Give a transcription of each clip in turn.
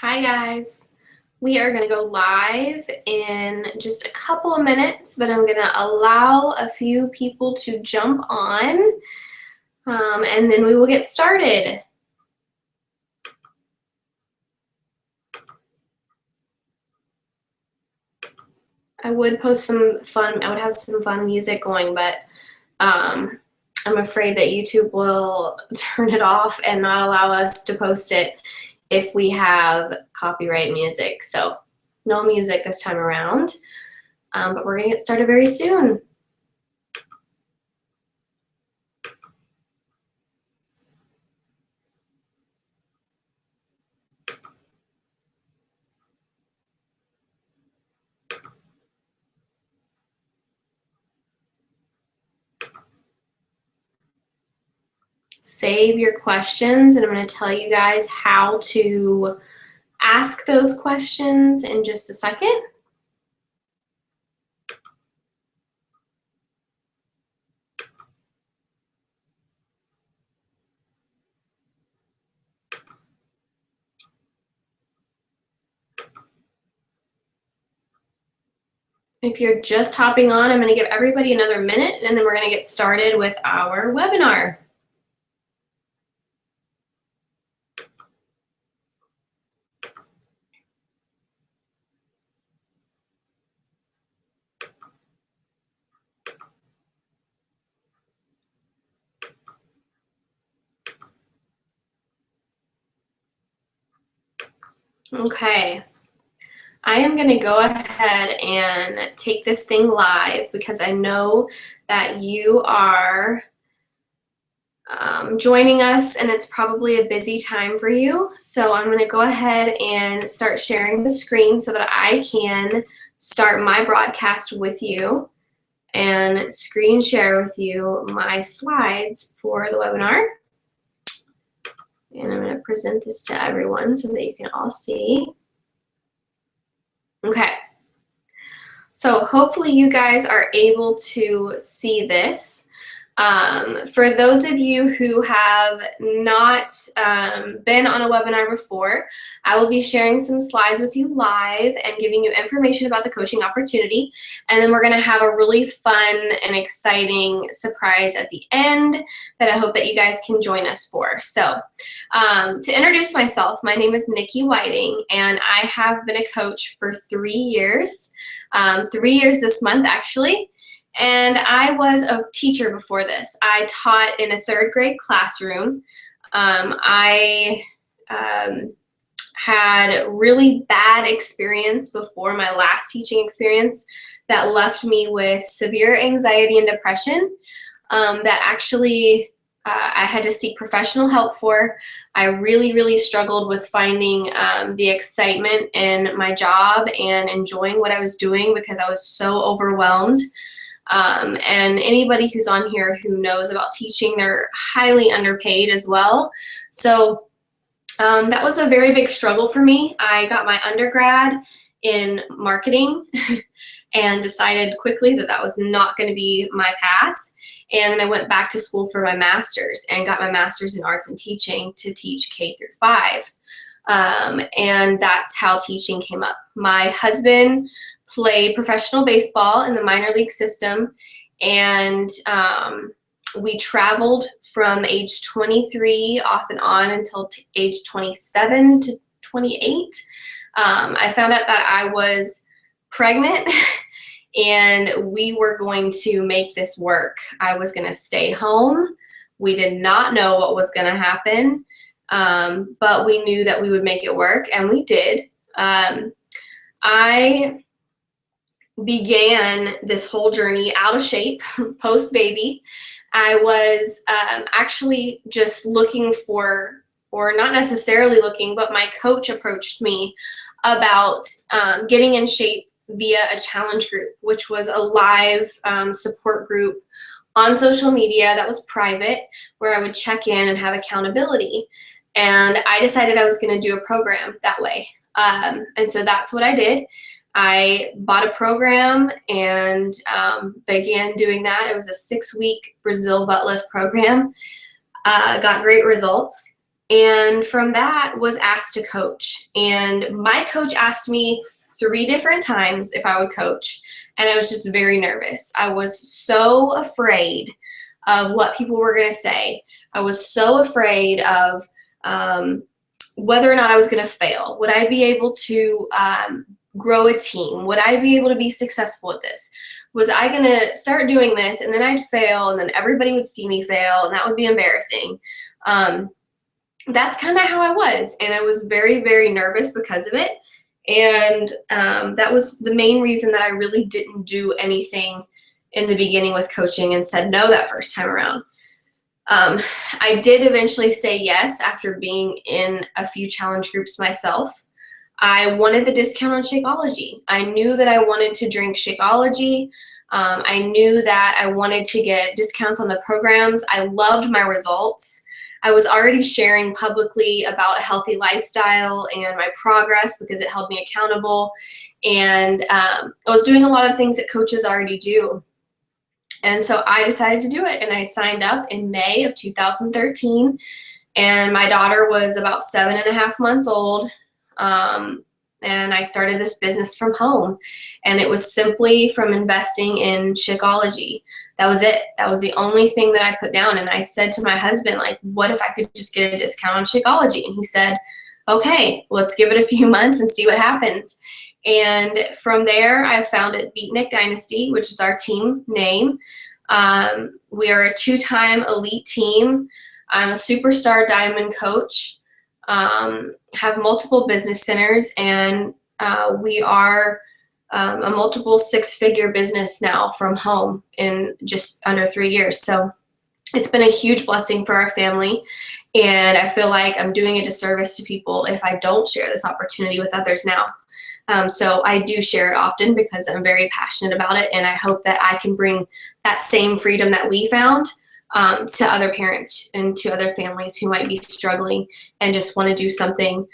Hi guys. We are going to go live in just a couple of minutes, but I'm going to allow a few people to jump on, and then we will get started. I would have some fun music going, but I'm afraid that YouTube will turn it off and not allow us to post it if we have copyright music. So no music this time around, but we're going to get started very soon. Save your questions, and I'm going to tell you guys how to ask those questions in just a second. If you're just hopping on, I'm going to give everybody another minute, and then we're going to get started with our webinar. Okay, I am going to go ahead and take this thing live because I know that you are joining us and it's probably a busy time for you. So I'm going to go ahead and start sharing the screen so that I can start my broadcast with you and screen share with you my slides for the webinar. And I'm going to present this to everyone so that you can all see. Okay. So hopefully you guys are able to see this. For those of you who have not been on a webinar before, I will be sharing some slides with you live and giving you information about the coaching opportunity. And then we're going to have a really fun and exciting surprise at the end that I hope that you guys can join us for. So to introduce myself, my name is Nikki Whiting, and I have been a coach for 3 years. 3 years this month, actually. And I was a teacher before this. I taught in a 3rd grade classroom. I had really bad experience before my last teaching experience that left me with severe anxiety and depression that actually I had to seek professional help for. I really struggled with finding the excitement in my job and enjoying what I was doing because I was so overwhelmed. And anybody who's on here who knows about teaching, they're highly underpaid as well. So that was a very big struggle for me. I got my undergrad in marketing and decided quickly that that was not going to be my path. And then I went back to school for my master's and got my master's in arts and teaching to teach K through 5. And that's how teaching came up. My husband played professional baseball in the minor league system, and we traveled from age 23 off and on until age 27 to 28. I found out that I was pregnant and we were going to make this work. I was going to stay home. We did not know what was going to happen, but we knew that we would make it work, and we did. I began this whole journey out of shape, post-baby. I was actually just looking for, or not necessarily looking, but my coach approached me about getting in shape via a challenge group, which was a live support group on social media that was private, where I would check in and have accountability. And I decided I was going to do a program that way. And so that's what I did. I bought a program and began doing that. It was a 6-week Brazil butt lift program. Got great results. And from that was asked to coach. And my coach asked me 3 different times if I would coach. And I was just very nervous. I was so afraid of what people were going to say. I was so afraid of whether or not I was going to fail. Would I be able to grow a team? Would I be able to be successful at this? Was I going to start doing this and then I'd fail and then everybody would see me fail and that would be embarrassing? That's kind of how I was. And I was very, very nervous because of it. And that was the main reason that I really didn't do anything in the beginning with coaching and said no that first time around. I did eventually say yes after being in a few challenge groups myself. I wanted the discount on Shakeology. I knew that I wanted to drink Shakeology. I knew that I wanted to get discounts on the programs. I loved my results. I was already sharing publicly about a healthy lifestyle and my progress because it held me accountable. And I was doing a lot of things that coaches already do. And so I decided to do it, and I signed up in May of 2013, and my daughter was about 7.5 months old, and I started this business from home, and it was simply from investing in Shakeology. That was it. That was the only thing that I put down, and I said to my husband, like, what if I could just get a discount on Shakeology? And he said, okay, let's give it a few months and see what happens. And from there, I founded Beatnik Dynasty, which is our team name. We are a 2-time elite team. I'm a superstar diamond coach, have multiple business centers, and we are a multiple 6-figure business now from home in just under 3 years. So it's been a huge blessing for our family. And I feel like I'm doing a disservice to people if I don't share this opportunity with others now. So I do share it often because I'm very passionate about it, and I hope that I can bring that same freedom that we found to other parents and to other families who might be struggling and just want to do something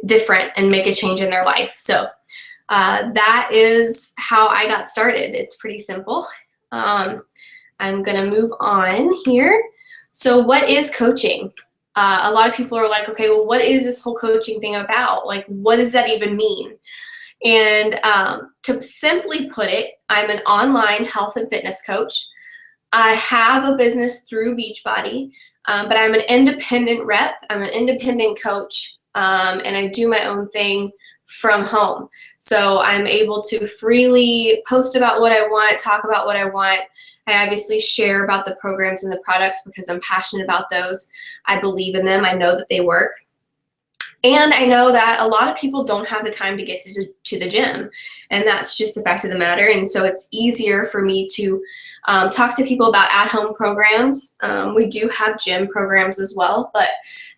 different and make a change in their life. So that is how I got started. It's pretty simple. I'm going to move on here. So what is coaching? A lot of people are like, okay, well, what is this whole coaching thing about? Like, what does that even mean? And to simply put it, I'm an online health and fitness coach. I have a business through Beachbody, but I'm an independent rep. I'm an independent coach, and I do my own thing from home. So I'm able to freely post about what I want, talk about what I want. I obviously share about the programs and the products because I'm passionate about those. I believe in them. I know that they work. And I know that a lot of people don't have the time to get to the gym. And that's just the fact of the matter. And so it's easier for me to talk to people about at-home programs. We do have gym programs as well, but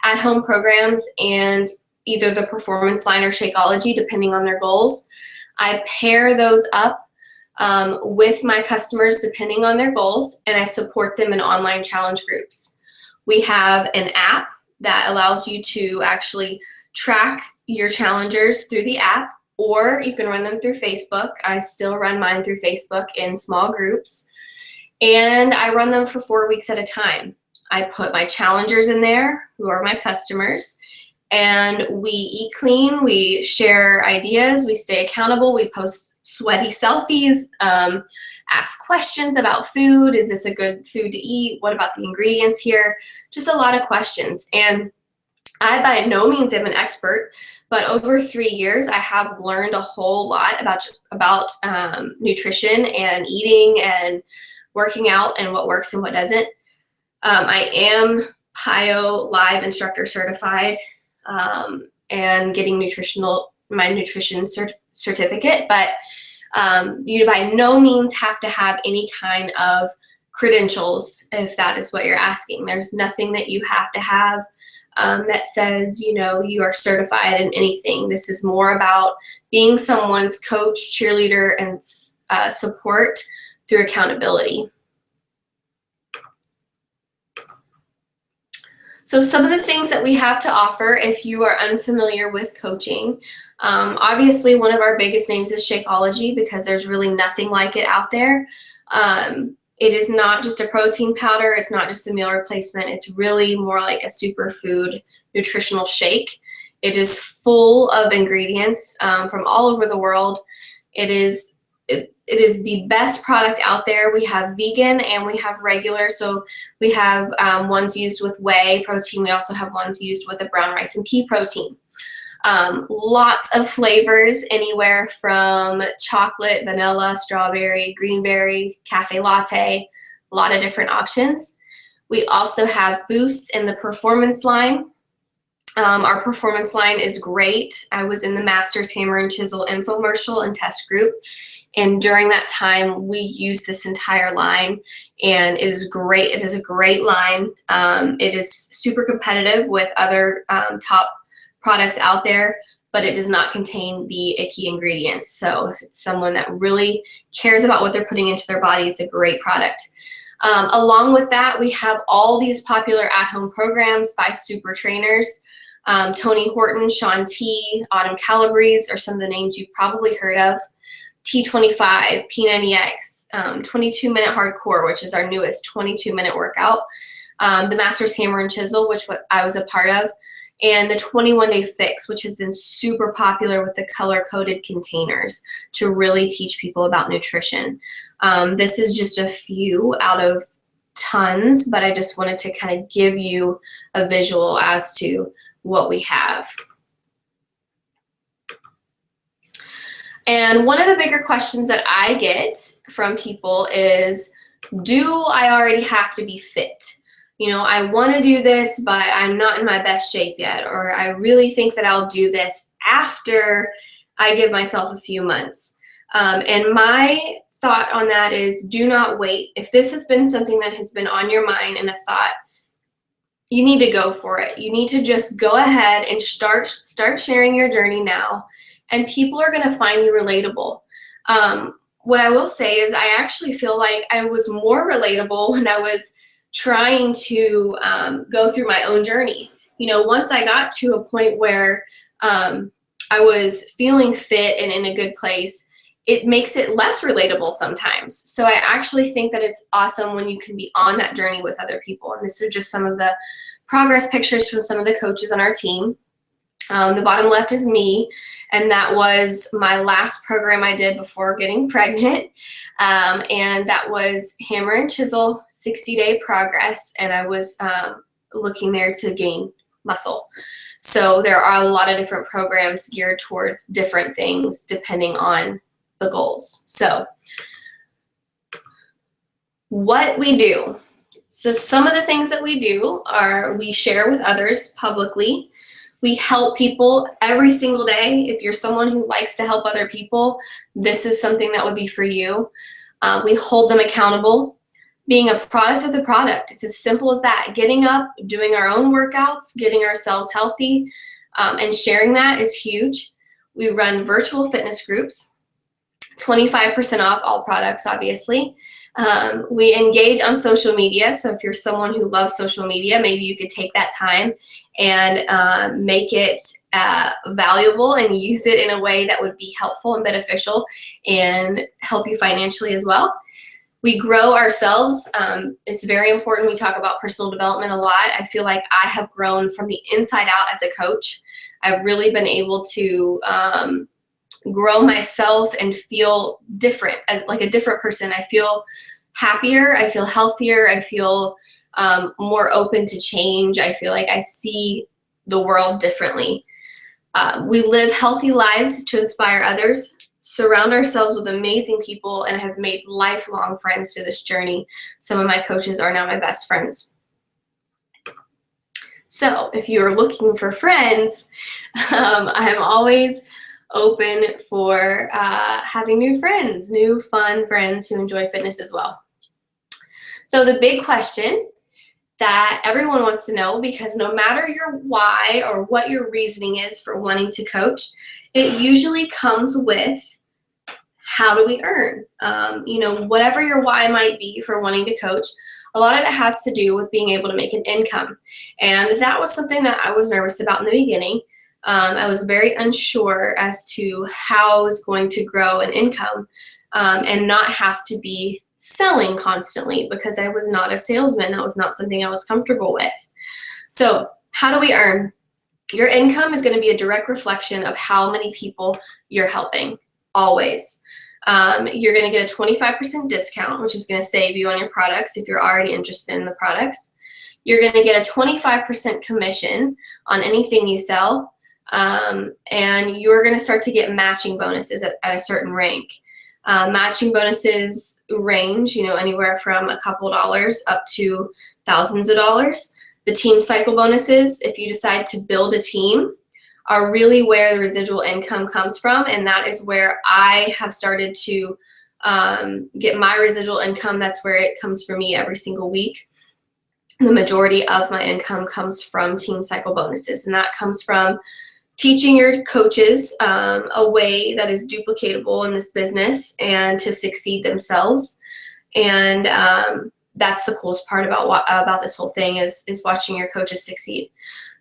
at-home programs and either the performance line or Shakeology, depending on their goals. I pair those up with my customers depending on their goals, and I support them in online challenge groups. We have an app that allows you to actually track your challengers through the app, or you can run them through Facebook. I still run mine through Facebook in small groups, and I run them for 4 weeks at a time. I put my challengers in there, who are my customers, and we eat clean, we share ideas, we stay accountable, we post sweaty selfies, ask questions about food. Is this a good food to eat? What about the ingredients here? Just a lot of questions. And I by no means am an expert, but over 3 years I have learned a whole lot about nutrition and eating and working out and what works and what doesn't. I am PIO Live Instructor certified, and getting my nutrition certificate, but you by no means have to have any kind of credentials if that is what you're asking. There's nothing that you have to have that says, you are certified in anything. This is more about being someone's coach, cheerleader, and support through accountability. So some of the things that we have to offer if you are unfamiliar with coaching, obviously one of our biggest names is Shakeology because there's really nothing like it out there. It is not just a protein powder. It's not just a meal replacement. It's really more like a superfood nutritional shake. It is full of ingredients from all over the world. It is the best product out there. We have vegan and we have regular. So we have ones used with whey protein. We also have ones used with a brown rice and pea protein. Lots of flavors, anywhere from chocolate, vanilla, strawberry, greenberry, cafe latte, a lot of different options. We also have boosts in the performance line. Our performance line is great. I was in the Masters Hammer and Chisel infomercial and test group, and during that time we used this entire line, and it is great. It is a great line. It is super competitive with other top products out there, but it does not contain the icky ingredients. So if it's someone that really cares about what they're putting into their body, it's a great product. Along with that, we have all these popular at-home programs by super trainers. Tony Horton, Shaun T, Autumn Calabrese are some of the names you've probably heard of. T25, P90X, 22-minute hardcore, which is our newest 22-minute workout. The Masters Hammer and Chisel, which I was a part of, and the 21-day fix, which has been super popular with the color-coded containers to really teach people about nutrition. This is just a few out of tons, but I just wanted to kind of give you a visual as to what we have. And one of the bigger questions that I get from people is, do I already have to be fit? You know, I want to do this, but I'm not in my best shape yet, or I really think that I'll do this after I give myself a few months. And my thought on that is, do not wait. If this has been something that has been on your mind and a thought, you need to go for it. You need to just go ahead and start sharing your journey now, and people are going to find you relatable. What I will say is I actually feel like I was more relatable when I was trying to go through my own journey. You know, once I got to a point where I was feeling fit and in a good place, it makes it less relatable sometimes. So I actually think that it's awesome when you can be on that journey with other people. And this is just some of the progress pictures from some of the coaches on our team. The bottom left is me, and that was my last program I did before getting pregnant. And that was Hammer and Chisel 60-day progress, and I was looking there to gain muscle. So there are a lot of different programs geared towards different things depending on the goals. So what we do. So some of the things that we do are we share with others publicly. We help people every single day. If you're someone who likes to help other people, this is something that would be for you. We hold them accountable. Being a product of the product. It's as simple as that. Getting up, doing our own workouts, getting ourselves healthy, and sharing that is huge. We run virtual fitness groups, 25% off all products, obviously. We engage on social media. So if you're someone who loves social media, maybe you could take that time and make it valuable and use it in a way that would be helpful and beneficial and help you financially as well. We grow ourselves. It's very important. We talk about personal development a lot. I feel like I have grown from the inside out as a coach. I've really been able to grow myself and feel different, like a different person. I feel happier. I feel healthier. I feel more open to change. I feel like I see the world differently. We live healthy lives to inspire others, surround ourselves with amazing people, and have made lifelong friends through this journey. Some of my coaches are now my best friends. So if you're looking for friends, I'm always open for having new friends, new fun friends who enjoy fitness as well. So the big question that everyone wants to know, because no matter your why or what your reasoning is for wanting to coach, it usually comes with, how do we earn? Whatever your why might be for wanting to coach, a lot of it has to do with being able to make an income. And that was something that I was nervous about in the beginning. I was very unsure as to how I was going to grow an income and not have to be selling constantly because I was not a salesman. That was not something I was comfortable with. So how do we earn? Your income is going to be a direct reflection of how many people you're helping, always. You're going to get a 25% discount, which is going to save you on your products if you're already interested in the products. You're going to get a 25% commission on anything you sell, and you're going to start to get matching bonuses at a certain rank. Matching bonuses range, anywhere from a couple dollars up to thousands of dollars. The team cycle bonuses, if you decide to build a team, are really where the residual income comes from, and that is where I have started to get my residual income. That's where it comes for me every single week. The majority of my income comes from team cycle bonuses, and that comes from teaching your coaches a way that is duplicatable in this business and to succeed themselves. And that's the coolest part about this whole thing is watching your coaches succeed.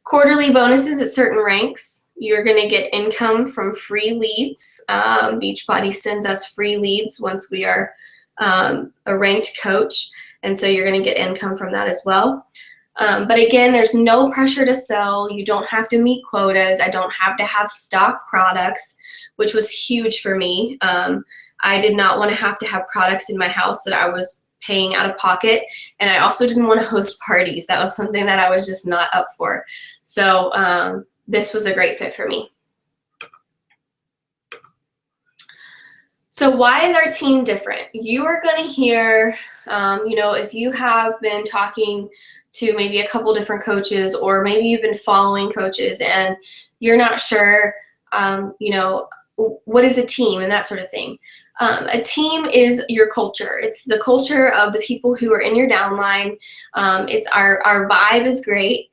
Quarterly bonuses at certain ranks. You're going to get income from free leads. Beachbody sends us free leads once we are a ranked coach, and so you're going to get income from that as well. But again, there's no pressure to sell. You don't have to meet quotas. I don't have to have stock products, which was huge for me. I did not want to have products in my house that I was paying out of pocket, and I also didn't want to host parties. That was something that I was just not up for. So this was a great fit for me. So why is our team different? You are going to hear, if you have been talking to maybe a couple different coaches, or maybe you've been following coaches and you're not sure, what is a team and that sort of thing. A team is your culture. It's the culture of the people who are in your downline. It's our vibe is great.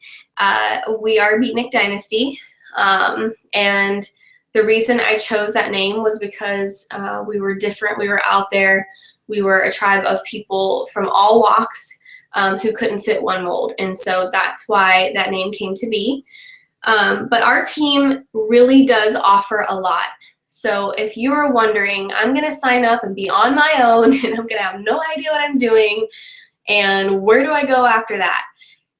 We are Beatnik Dynasty. And the reason I chose that name was because we were different. We were out there. We were a tribe of people from all walks who couldn't fit one mold. And so that's why that name came to be. But our team really does offer a lot. So if you are wondering, I'm going to sign up and be on my own and I'm going to have no idea what I'm doing and where do I go after that?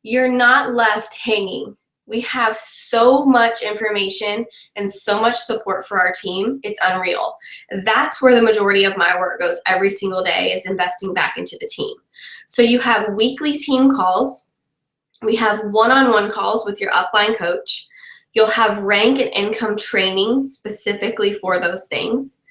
You're not left hanging. We have so much information and so much support for our team. It's unreal. That's where the majority of my work goes every single day, is investing back into the team. So you have weekly team calls. We have one-on-one calls with your upline coach. You'll have rank and income trainings specifically for those things.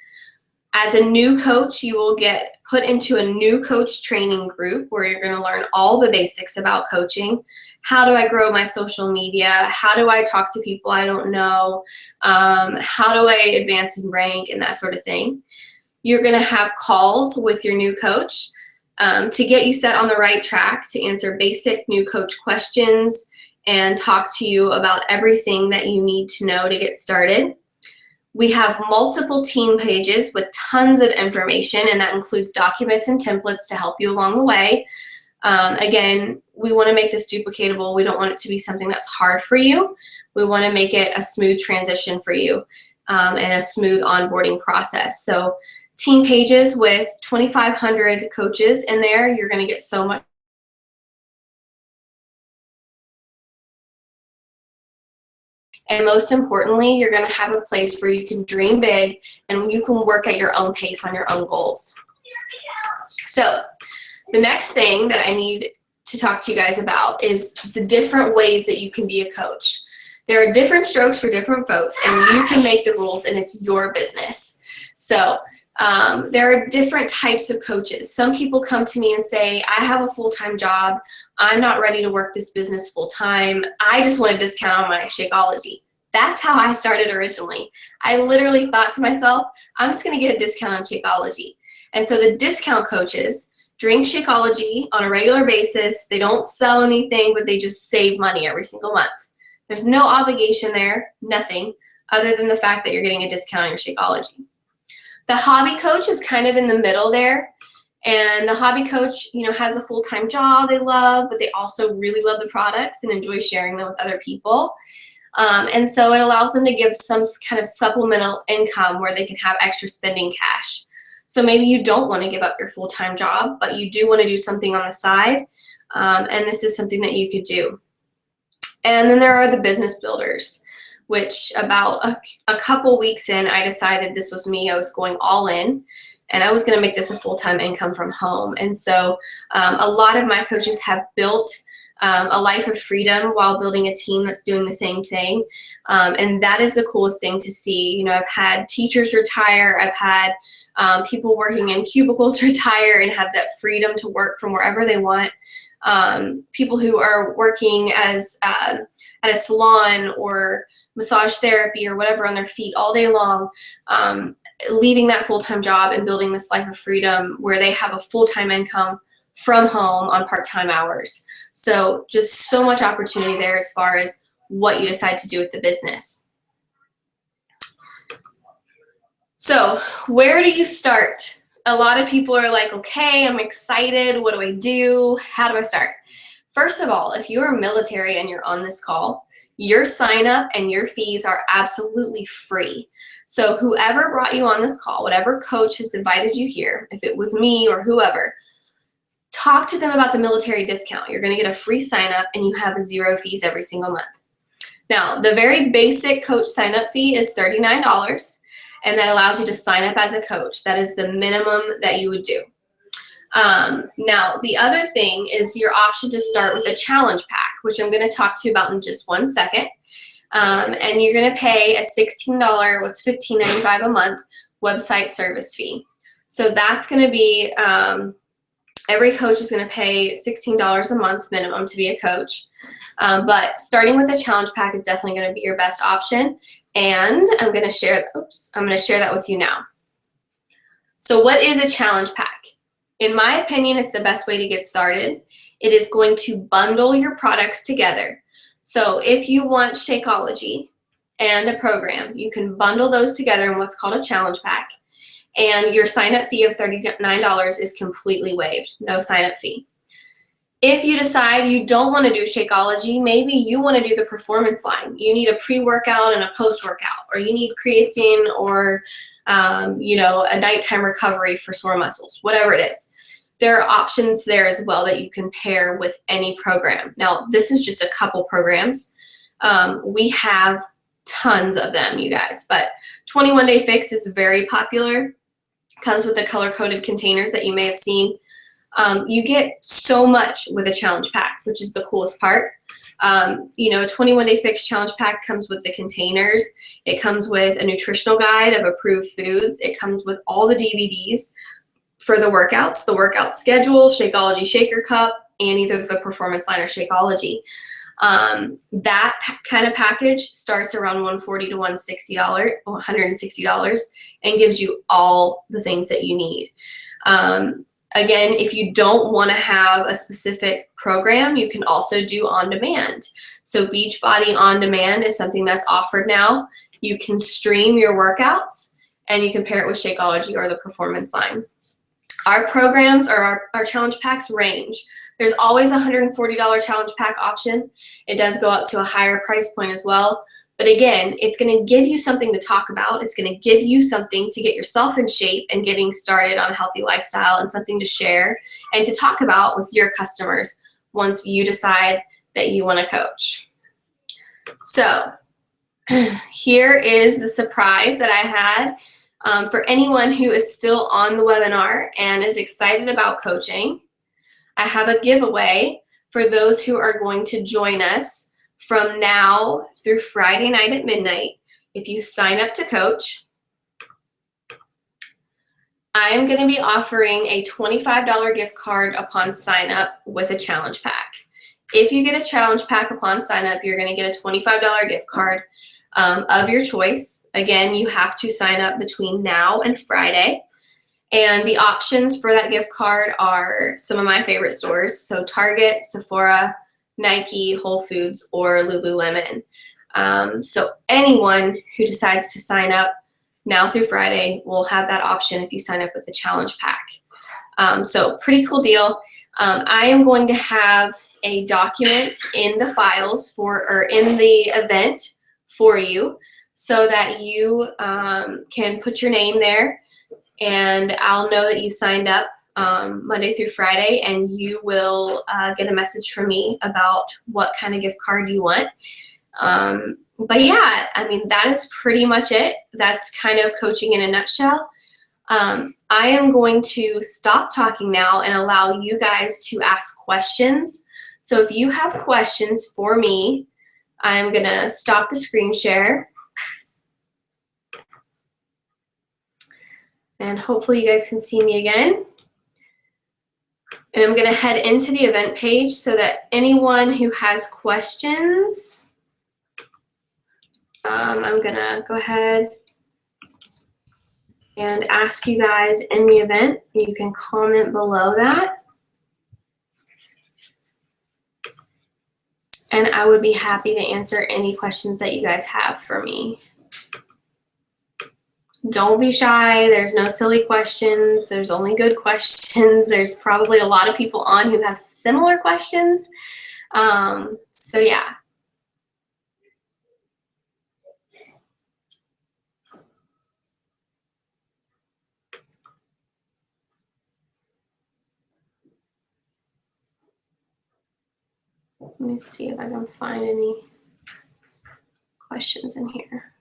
As a new coach, you will get put into a new coach training group where you're going to learn all the basics about coaching. How do I grow my social media? How do I talk to people I don't know? How do I advance in rank and that sort of thing? You're going to have calls with your new coach to get you set on the right track, to answer basic new coach questions and talk to you about everything that you need to know to get started. We have multiple team pages with tons of information, and that includes documents and templates to help you along the way. Again, we want to make this duplicatable. We don't want it to be something that's hard for you. We want to make it a smooth transition for you and a smooth onboarding process. So team pages with 2,500 coaches in there, you're going to get so much. And most importantly, you're going to have a place where you can dream big and you can work at your own pace on your own goals. So the next thing that I need to talk to you guys about is the different ways that you can be a coach. There are different strokes for different folks, and you can make the rules, and it's your business. So there are different types of coaches. Some people come to me and say, I have a full-time job. I'm not ready to work this business full-time. I just want a discount on my Shakeology. That's how I started originally. I literally thought to myself, I'm just going to get a discount on Shakeology. And so the discount coaches drink Shakeology on a regular basis. They don't sell anything, but they just save money every single month. There's no obligation there, nothing, other than the fact that you're getting a discount on your Shakeology. The hobby coach is kind of in the middle there. And the hobby coach, has a full-time job they love, but they also really love the products and enjoy sharing them with other people. And so it allows them to give some kind of supplemental income where they can have extra spending cash. So maybe you don't want to give up your full-time job, but you do want to do something on the side, and this is something that you could do. And then there are the business builders, which about a couple weeks in, I decided this was me. I was going all in, and I was going to make this a full-time income from home. And so a lot of my coaches have built a life of freedom while building a team that's doing the same thing. And that is the coolest thing to see. You know, I've had teachers retire. I've had people working in cubicles retire and have that freedom to work from wherever they want. People who are working as at a salon or massage therapy or whatever on their feet all day long, leaving that full-time job and building this life of freedom where they have a full-time income from home on part-time hours. So just so much opportunity there as far as what you decide to do with the business. So where do you start? A lot of people are like, okay, I'm excited. What do I do? How do I start? First of all, if you're military and you're on this call, your sign up and your fees are absolutely free. So whoever brought you on this call, whatever coach has invited you here, if it was me or whoever, talk to them about the military discount. You're going to get a free sign up and you have 0 fees every single month. Now, the very basic coach sign up fee is $39, and that allows you to sign up as a coach. That is the minimum that you would do. Now, the other thing is your option to start with a challenge pack, which I'm going to talk to you about in just 1 second. And you're going to pay a $16, what's $15.95 a month, website service fee. So that's going to be, every coach is going to pay $16 a month minimum to be a coach. But starting with a challenge pack is definitely going to be your best option. And I'm going to share that with you now. So what is a challenge pack? In my opinion, it's the best way to get started. It is going to bundle your products together. So if you want Shakeology and a program, you can bundle those together in what's called a challenge pack. And your sign-up fee of $39 is completely waived, no sign-up fee. If you decide you don't want to do Shakeology, maybe you want to do the performance line. You need a pre-workout and a post-workout, or you need creatine or a nighttime recovery for sore muscles, whatever it is. There are options there as well that you can pair with any program. Now, this is just a couple programs. We have tons of them, you guys, but 21 Day Fix is very popular. Comes with the color-coded containers that you may have seen. You get so much with a challenge pack, which is the coolest part. 21 Day Fix challenge pack comes with the containers. It comes with a nutritional guide of approved foods. It comes with all the DVDs for the workouts, the workout schedule, Shakeology Shaker Cup, and either the Performance Line or Shakeology. That kind of package starts around $140 to $160 and gives you all the things that you need. Again, if you don't want to have a specific program, you can also do on demand. So Beachbody on demand is something that's offered now. You can stream your workouts and you can pair it with Shakeology or the Performance Line. Our programs or our challenge packs range. There's always a $140 challenge pack option. It does go up to a higher price point as well. But again, it's going to give you something to talk about. It's going to give you something to get yourself in shape and getting started on a healthy lifestyle, and something to share and to talk about with your customers once you decide that you want to coach. So here is the surprise that I had for anyone who is still on the webinar and is excited about coaching. I have a giveaway for those who are going to join us from now through Friday night at midnight. If you sign up to coach, I am going to be offering a $25 gift card upon sign up with a challenge pack. If you get a challenge pack upon sign up, you're going to get a $25 gift card of your choice. Again, you have to sign up between now and Friday. And the options for that gift card are some of my favorite stores. So Target, Sephora, Nike, Whole Foods, or Lululemon. So anyone who decides to sign up now through Friday will have that option if you sign up with the challenge pack. So pretty cool deal. I am going to have a document in the files or in the event for you so that you can put your name there and I'll know that you signed up Monday through Friday, and you will get a message from me about what kind of gift card you want. But yeah, I mean, that is pretty much it. That's kind of coaching in a nutshell. I am going to stop talking now and allow you guys to ask questions. So if you have questions for me, I'm going to stop the screen share. And hopefully you guys can see me again. And I'm going to head into the event page so that anyone who has questions, I'm going to go ahead and ask you guys in the event. You can comment below that. And I would be happy to answer any questions that you guys have for me. Don't be shy. There's no silly questions. There's only good questions. There's probably a lot of people on who have similar questions. So yeah. Let me see if I can find any questions in here.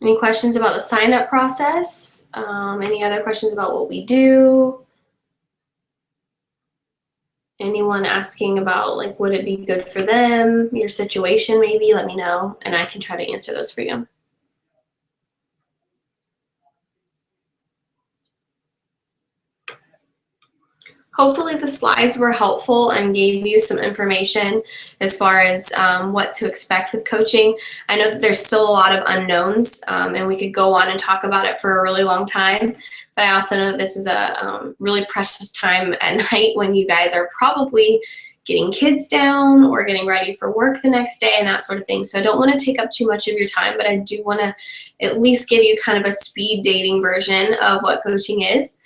Any questions about the sign-up process? Any other questions about what we do? Anyone asking about, like, would it be good for them? Your situation, maybe, let me know, and I can try to answer those for you. Hopefully the slides were helpful and gave you some information as far as what to expect with coaching. I know that there's still a lot of unknowns, and we could go on and talk about it for a really long time, but I also know that this is a really precious time at night when you guys are probably getting kids down or getting ready for work the next day and that sort of thing. So I don't want to take up too much of your time, but I do want to at least give you kind of a speed dating version of what coaching is.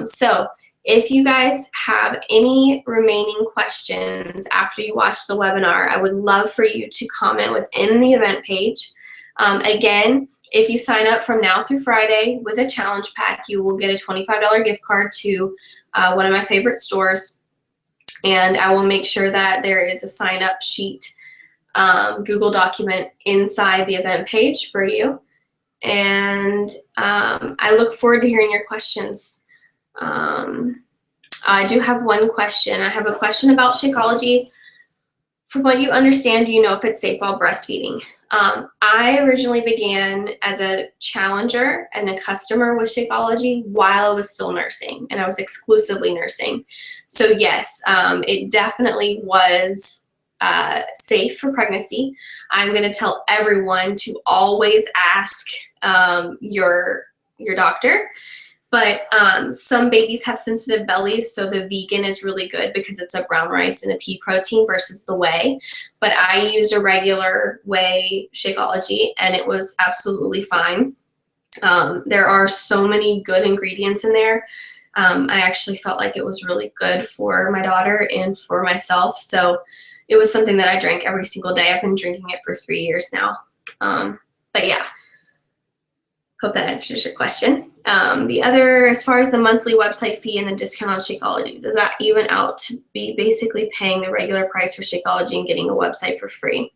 So if you guys have any remaining questions after you watch the webinar, I would love for you to comment within the event page. Again, if you sign up from now through Friday with a challenge pack, you will get a $25 gift card to one of my favorite stores. And I will make sure that there is a sign up sheet, Google document inside the event page for you. And I look forward to hearing your questions. I do have one question. I have a question about Shakeology. From what you understand, do you know if it's safe while breastfeeding? I originally began as a challenger and a customer with Shakeology while I was still nursing, and I was exclusively nursing. So yes, it definitely was safe for pregnancy. I'm going to tell everyone to always ask your doctor. But some babies have sensitive bellies, so the vegan is really good because it's a brown rice and a pea protein versus the whey. But I used a regular whey Shakeology, and it was absolutely fine. There are so many good ingredients in there. I actually felt like it was really good for my daughter and for myself. So it was something that I drank every single day. I've been drinking it for 3 years now. But yeah, hope that answers your question. The other, as far as the monthly website fee and the discount on Shakeology, does that even out to be basically paying the regular price for Shakeology and getting a website for free?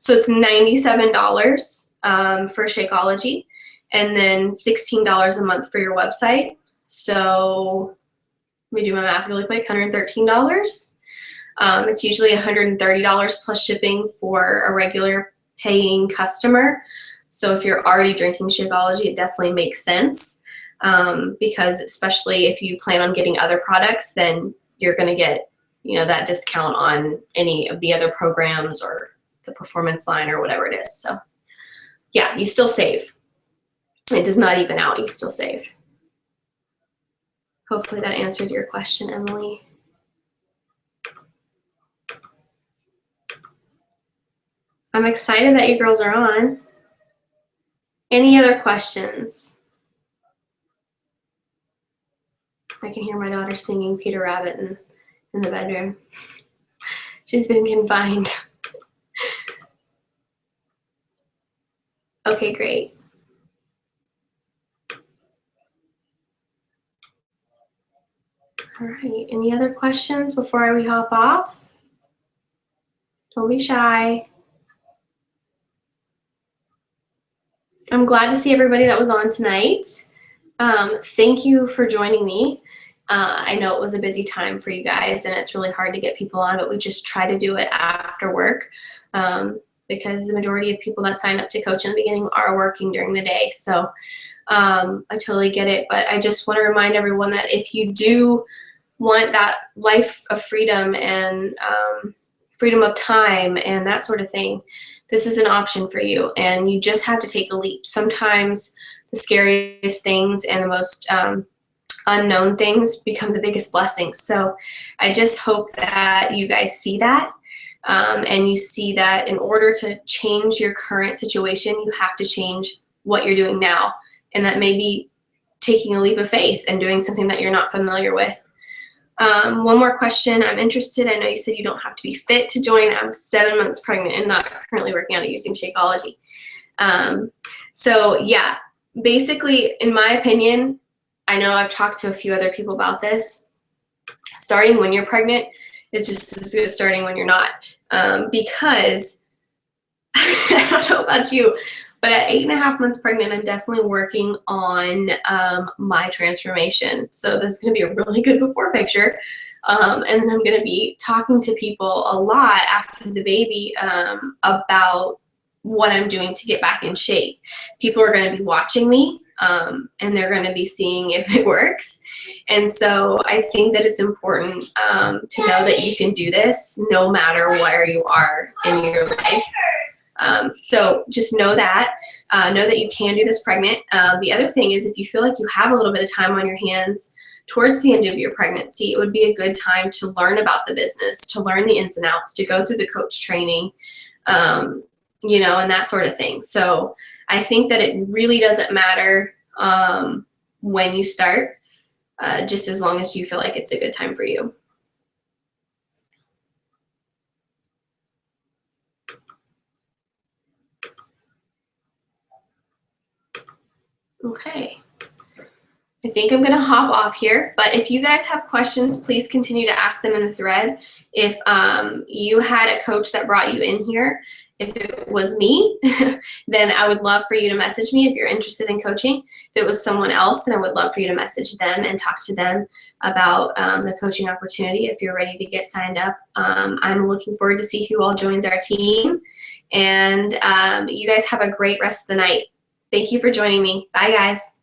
So it's $97 for Shakeology, and then $16 a month for your website. So let me do my math really quick, $113. It's usually $130 plus shipping for a regular paying customer. So if you're already drinking Shakeology, it definitely makes sense, because especially if you plan on getting other products, then you're going to get, that discount on any of the other programs or the performance line or whatever it is. So yeah, you still save. It does not even out. You still save. Hopefully that answered your question, Emily. I'm excited that you girls are on. Any other questions? I can hear my daughter singing Peter Rabbit in the bedroom. She's been confined. Okay, great. All right, any other questions before we hop off? Don't be shy. I'm glad to see everybody that was on tonight. Thank you for joining me. I know it was a busy time for you guys and it's really hard to get people on, but we just try to do it after work because the majority of people that sign up to coach in the beginning are working during the day. So I totally get it, but I just want to remind everyone that if you do want that life of freedom and freedom of time and that sort of thing, this is an option for you, and you just have to take a leap. Sometimes the scariest things and the most unknown things become the biggest blessings. So I just hope that you guys see that and you see that in order to change your current situation, you have to change what you're doing now, and that may be taking a leap of faith and doing something that you're not familiar with. One more question. I'm interested. I know you said you don't have to be fit to join. I'm 7 months pregnant and not currently working on it using Shakeology. So yeah, basically, in my opinion, I know I've talked to a few other people about this. Starting when you're pregnant is just as good as starting when you're not, because I don't know about you, but at 8.5 months pregnant, I'm definitely working on my transformation. So this is going to be a really good before picture. And then I'm going to be talking to people a lot after the baby about what I'm doing to get back in shape. People are going to be watching me and they're going to be seeing if it works. And so I think that it's important to know that you can do this no matter where you are in your life. So just know that you can do this pregnant. The other thing is, if you feel like you have a little bit of time on your hands towards the end of your pregnancy, it would be a good time to learn about the business, to learn the ins and outs, to go through the coach training, you know, and that sort of thing. So I think that it really doesn't matter when you start, just as long as you feel like it's a good time for you. Okay. I think I'm going to hop off here, but if you guys have questions, please continue to ask them in the thread. If you had a coach that brought you in here, if it was me, then I would love for you to message me if you're interested in coaching. If it was someone else, then I would love for you to message them and talk to them about the coaching opportunity if you're ready to get signed up. I'm looking forward to see who all joins our team, and you guys have a great rest of the night. Thank you for joining me. Bye, guys.